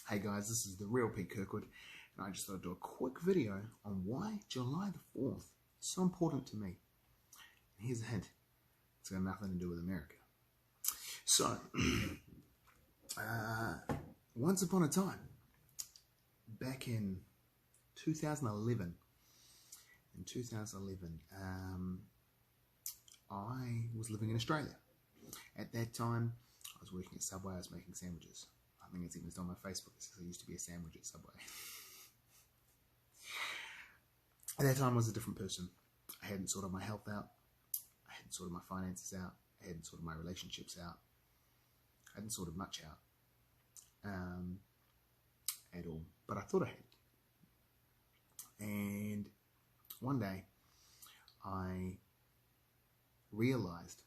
Hey guys, this is the real Pete Kirkwood, and I just thought I'd do a quick video on why July the 4th is so important to me. And here's a hint, it's got nothing to do with America. So, once upon a time, back in 2011, I was living in Australia. At that time, I was working at Subway, I was making sandwiches. I think it's even still on my Facebook. It says I used to be a sandwich at Subway. At that time, I was a different person. I hadn't sorted my health out. I hadn't sorted my finances out. I hadn't sorted my relationships out. I hadn't sorted much out at all. But I thought I had. And one day, I realized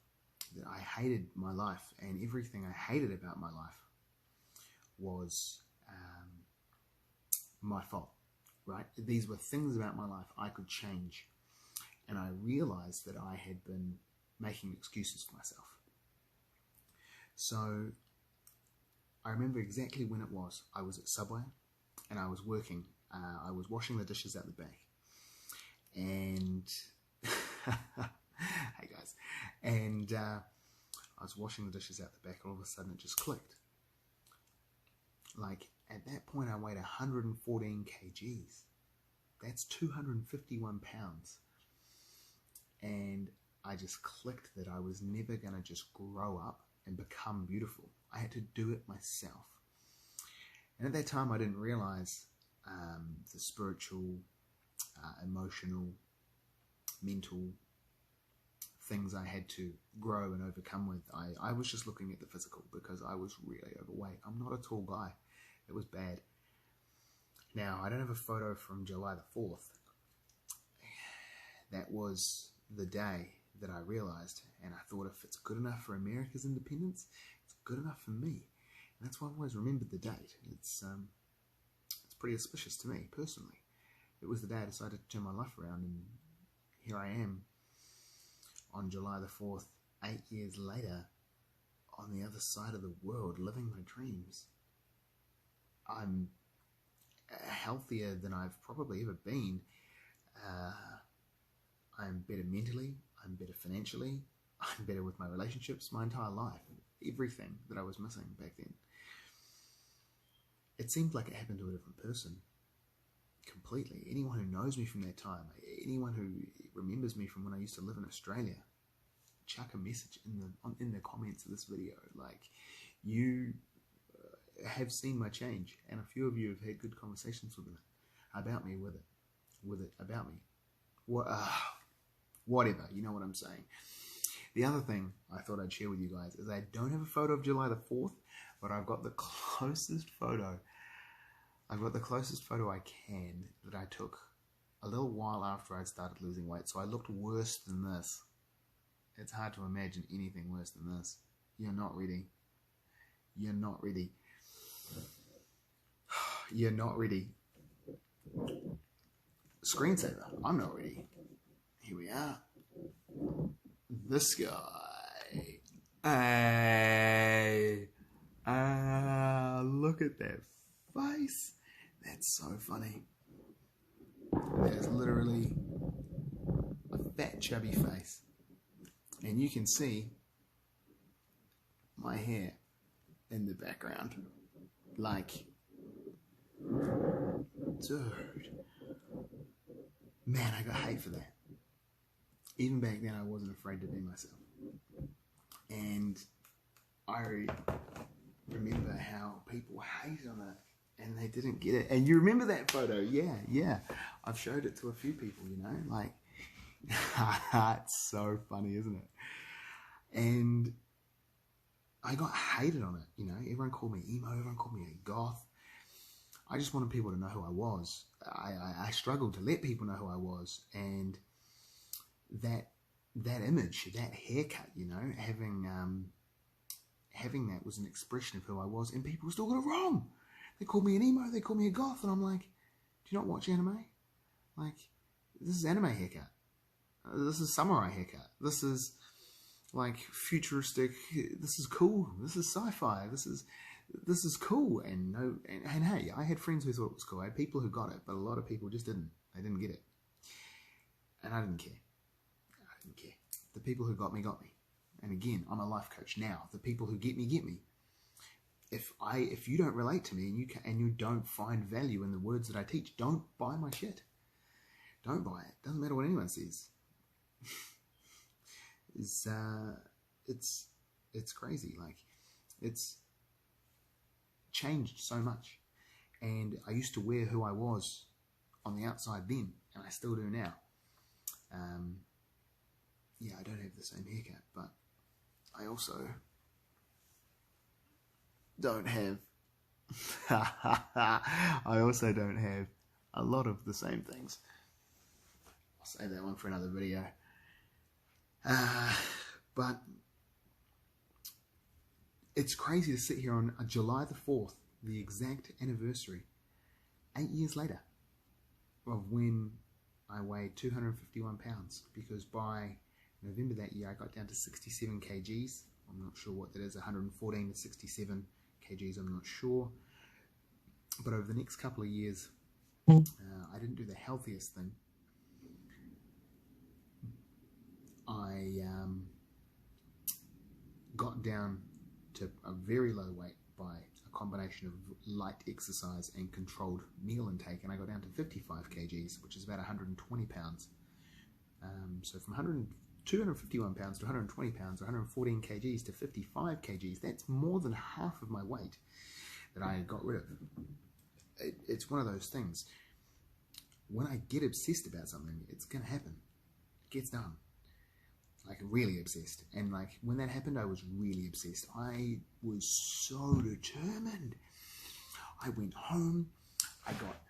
that I hated my life, and everything I hated about my life was my fault, right? These were things about my life I could change, and I realized that I had been making excuses for myself. So I remember exactly when it was. I was at Subway, and I was working. I was washing the dishes out the back, and hey guys, and I was washing the dishes out the back, and all of a sudden it just clicked. Like, at that point I weighed 114 kgs. That's 251 pounds. And I just clicked that I was never going to just grow up and become beautiful. I had to do it myself. And at that time I didn't realize the spiritual, emotional, mental things I had to grow and overcome with. I was just looking at the physical because I was really overweight. I'm not a tall guy. It was bad. Now, I don't have a photo from July the 4th. That was the day that I realized, and I thought, if it's good enough for America's independence, it's good enough for me. And that's why I've always remembered the date. It's pretty auspicious to me, personally. It was the day I decided to turn my life around, and here I am on July the 4th, 8 years later, on the other side of the world, living my dreams. I'm healthier than I've probably ever been. I'm better mentally, I'm better financially, I'm better with my relationships, my entire life. Everything that I was missing back then. It seemed like it happened to a different person. Completely. Anyone who knows me from that time, anyone who remembers me from when I used to live in Australia, chuck a message in the comments of this video. Like, you have seen my change, and a few of you have had good conversations with it about me, about me. Whatever, you know what I'm saying. The other thing I thought I'd share with you guys is I don't have a photo of July the 4th, but I've got the closest photo. I've got the closest photo I can that I took a little while after I'd started losing weight. So I looked worse than this. It's hard to imagine anything worse than this. You're not ready. You're not ready. You're not ready. Screensaver. I'm not ready. Here we are. This guy. Hey. Look at that face. That's so funny. That is literally a fat, chubby face. And you can see my hair in the background. Like, dude. Man, I got hate for that. Even back then, I wasn't afraid to be myself. And I remember how people hated on it, and they didn't get it. And you remember that photo? Yeah. I've showed it to a few people, you know? Like, it's so funny, isn't it? And I got hated on it, you know? Everyone called me emo, everyone called me a goth. I just wanted people to know who I was. I struggled to let people know who I was, and that image, that haircut, you know, having that was an expression of who I was, and people still got it wrong. They called me an emo, they called me a goth, and I'm like, do you not watch anime? Like, this is anime haircut. This is samurai haircut. This is like futuristic. This is cool. This is sci-fi. This is this is cool. And no, and hey, I had friends who thought it was cool. I had people who got it, but a lot of people just didn't. They didn't get it. And I didn't care. I didn't care. The people who got me, got me. And again, I'm a life coach now. The people who get me, get me. If you don't relate to me and you don't find value in the words that I teach, don't buy my shit. Don't buy it. Doesn't matter what anyone says. It's crazy. Like, it's changed so much. And I used to wear who I was on the outside then, and I still do now. Yeah, I don't have the same haircut, but I also don't have I also don't have a lot of the same things. I'll save that one for another video. But it's crazy to sit here on July the 4th, the exact anniversary, 8 years later, of when I weighed 251 pounds, because by November that year I got down to 67 kgs. I'm not sure what that is, 114 to 67 kgs, I'm not sure. But over the next couple of years, I didn't do the healthiest thing. I got down to a very low weight by a combination of light exercise and controlled meal intake, and I got down to 55 kgs, which is about 120 pounds. So from 251 pounds to 120 pounds, 114 kgs to 55 kgs, that's more than half of my weight that I got rid of. It's one of those things. When I get obsessed about something, it's going to happen. It gets done. Like, really obsessed. And like, when that happened, I was really obsessed. I was so determined. I went home, I got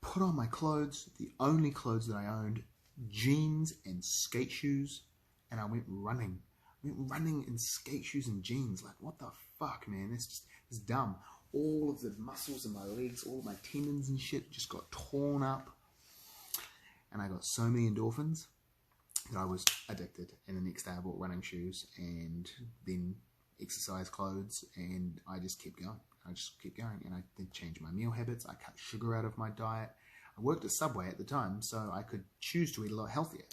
put on my clothes, the only clothes that I owned, jeans and skate shoes, and I went running. I went running in skate shoes and jeans. Like, what the fuck, man? It's dumb. All of the muscles in my legs, all of my tendons and shit just got torn up. And I got so many endorphins that I was addicted. And the next day I bought running shoes and then exercise clothes, and I just kept going. And I did change my meal habits. I cut sugar out of my diet. I worked at Subway at the time, so I could choose to eat a lot healthier.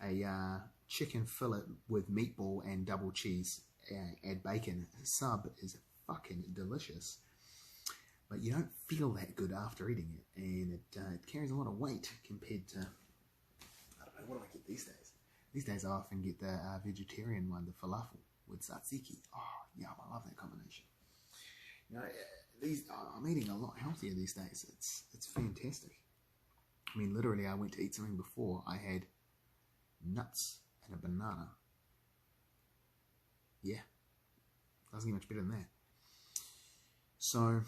A chicken fillet with meatball and double cheese, add bacon. Sub is fucking delicious. But you don't feel that good after eating it, and it carries a lot of weight compared to, I don't know, what do I get these days? These days I often get the vegetarian one, the falafel with tzatziki. Oh, yeah, I love that combination. You know, I'm eating a lot healthier these days. It's fantastic. I mean, literally, I went to eat something before. I had nuts and a banana. Yeah, doesn't get much better than that. So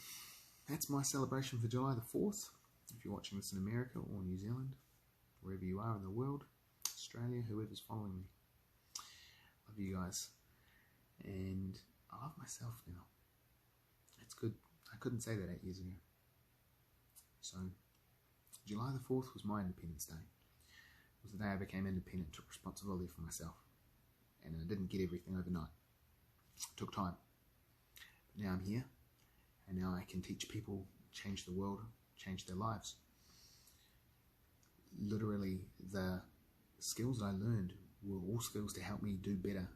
that's my celebration for July the 4th. If you're watching this in America or New Zealand, wherever you are in the world, Australia, whoever's following me, love you guys. And I love myself now. It's good. I couldn't say that 8 years ago. So July the 4th was my Independence Day. It was the day I became independent, took responsibility for myself. And I didn't get everything overnight. It took time. But now I'm here. And now I can teach people, change the world, change their lives. Literally, the skills that I learned were all skills to help me do better.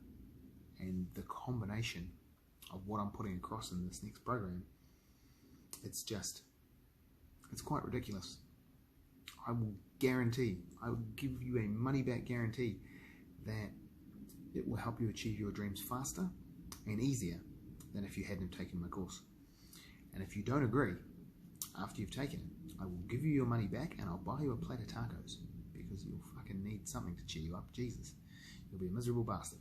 And the combination of what I'm putting across in this next program, it's quite ridiculous. I will guarantee, I will give you a money-back guarantee that it will help you achieve your dreams faster and easier than if you hadn't taken my course. And if you don't agree, after you've taken it, I will give you your money back and I'll buy you a plate of tacos, because you'll fucking need something to cheer you up. Jesus, you'll be a miserable bastard.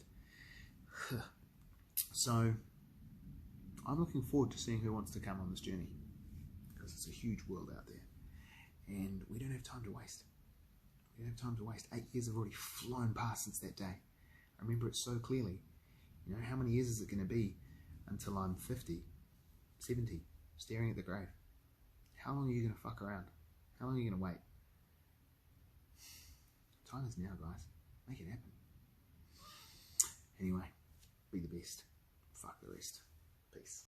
So I'm looking forward to seeing who wants to come on this journey, because it's a huge world out there and we don't have time to waste. We don't have time to waste. 8 years have already flown past since that day. I remember it so clearly. You know, how many years is it going to be until I'm 50, 70, staring at the grave? How long are you going to fuck around? How long are you going to wait? Time is now, guys. Make it happen. Anyway, be the best. Fuck the rest. Peace.